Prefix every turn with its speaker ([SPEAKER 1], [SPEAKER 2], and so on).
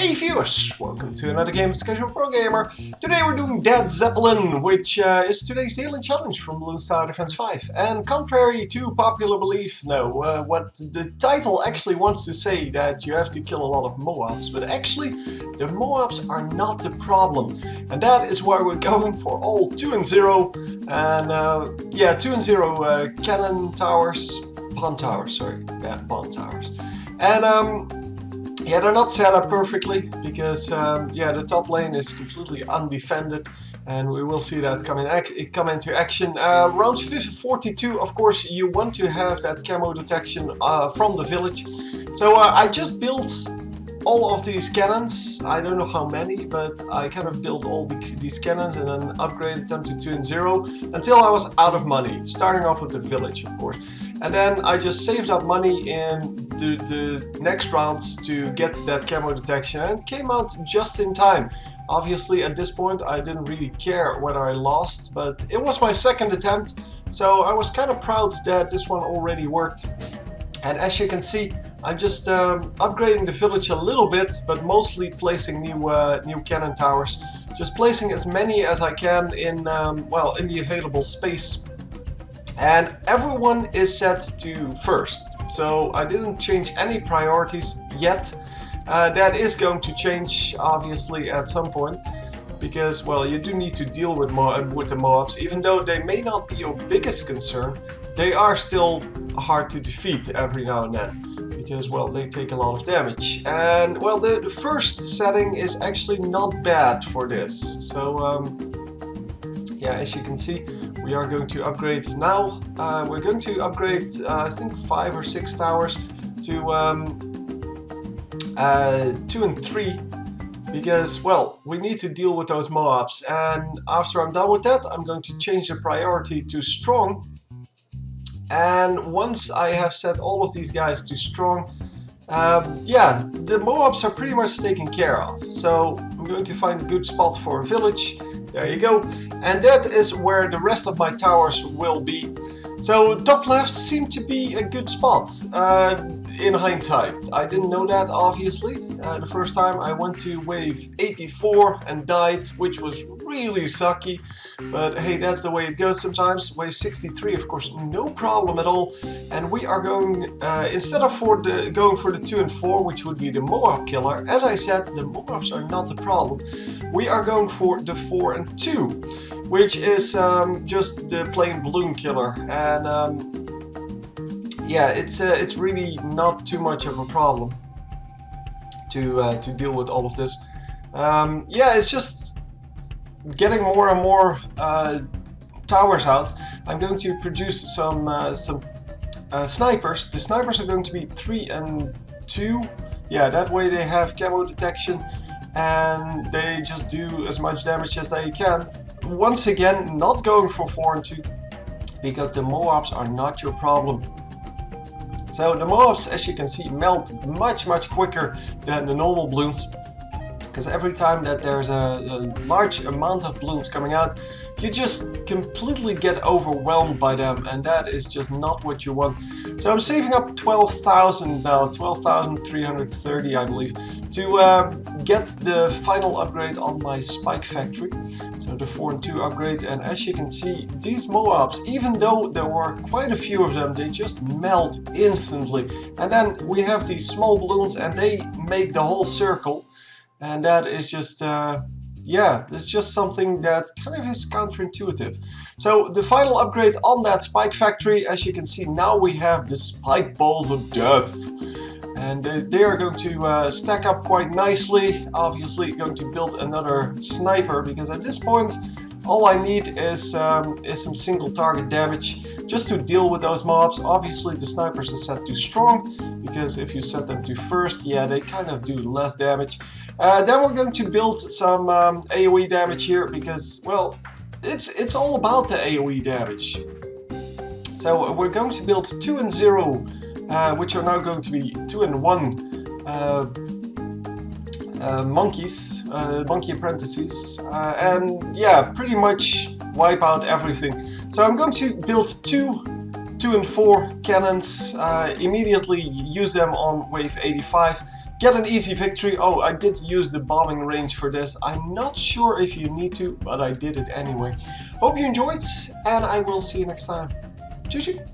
[SPEAKER 1] Hey viewers, welcome to another game of Casual Pro Gamer. Today we're doing Dead Zeppelin, which is today's daily challenge from Bloons BTD5. And contrary to popular belief, what the title actually wants to say that you have to kill a lot of Moabs, but actually the Moabs are not the problem. And that is why we're going for all 2 and 0, and 2 and 0 cannon towers, bomb towers, bomb towers. And yeah, they're not set up perfectly because the top lane is completely undefended, and we will see that come into action. Round 42, of course, you want to have that camo detection from the village. So I just built all of these cannons. I don't know how many, but I kind of built all these cannons and then upgraded them to 2 and 0 until I was out of money, starting off with the village, of course. And then I just saved up money in the next rounds to get that camo detection, and it came out just in time. Obviously at this point I didn't really care whether I lost, but it was my second attempt, so I was kind of proud that this one already worked. And as you can see, I'm just upgrading the village a little bit, but mostly placing new cannon towers. Just placing as many as I can in the available space. And everyone is set to first, so I didn't change any priorities yet. That is going to change obviously at some point, because well, you do need to deal with the Moabs. Even though they may not be your biggest concern, they are still hard to defeat every now and then, because well, they take a lot of damage. And well, the first setting is actually not bad for this. So yeah, as you can see, we are going to upgrade now. We're going to upgrade, I think 5 or 6 towers to 2 and 3, because, well, we need to deal with those Moabs. And after I'm done with that, I'm going to change the priority to strong. And once I have set all of these guys to strong, the Moabs are pretty much taken care of. So I'm going to find a good spot for a village. There you go. And that is where the rest of my towers will be. So top left seemed to be a good spot in hindsight. I didn't know that, obviously. The first time I went to wave 84 and died, which was really sucky. But hey, that's the way it goes sometimes. Wave 63, of course, no problem at all. And we are going, instead of going for the 2 and 4, which would be the Moab killer, as I said, the Moabs are not the problem. We are going for the 4 and 2, which is just the plain balloon killer. And yeah, it's really not too much of a problem to deal with all of this. Yeah, it's just getting more and more towers out. I'm going to produce some snipers. The snipers are going to be 3 and 2. Yeah, that way they have camo detection and they just do as much damage as they can. Once again, not going for 4 and 2, because the Moabs are not your problem. So the Moabs, as you can see, melt much quicker than the normal Bloons, because every time that there's a large amount of Bloons coming out, you just completely get overwhelmed by them, and that is just not what you want. So I'm saving up 12,000 now, 12,330 I believe, to get the final upgrade on my spike factory. So the 4 and 2 upgrade, and as you can see, these Moabs, even though there were quite a few of them, they just melt instantly. And then we have these small balloons, and they make the whole circle. And that is just, yeah, it's just something that kind of is counterintuitive. So the final upgrade on that spike factory, as you can see, now we have the spike balls of death. And they are going to stack up quite nicely. Obviously going to build another sniper, because at this point all I need is some single target damage just to deal with those mobs. Obviously the snipers are set to strong, because if you set them to first, yeah, they kind of do less damage. Then we're going to build some AoE damage here, because, well, it's all about the AoE damage. So we're going to build 2 and 0, which are now going to be 2 and 1 monkey apprentices, and yeah, pretty much wipe out everything. So I'm going to build 2 and 4 cannons, immediately use them on wave 85 get an easy victory. Oh, I did use the bombing range for this. I'm not sure if you need to, but I did it anyway. Hope you enjoyed, and I will see you next time. GG!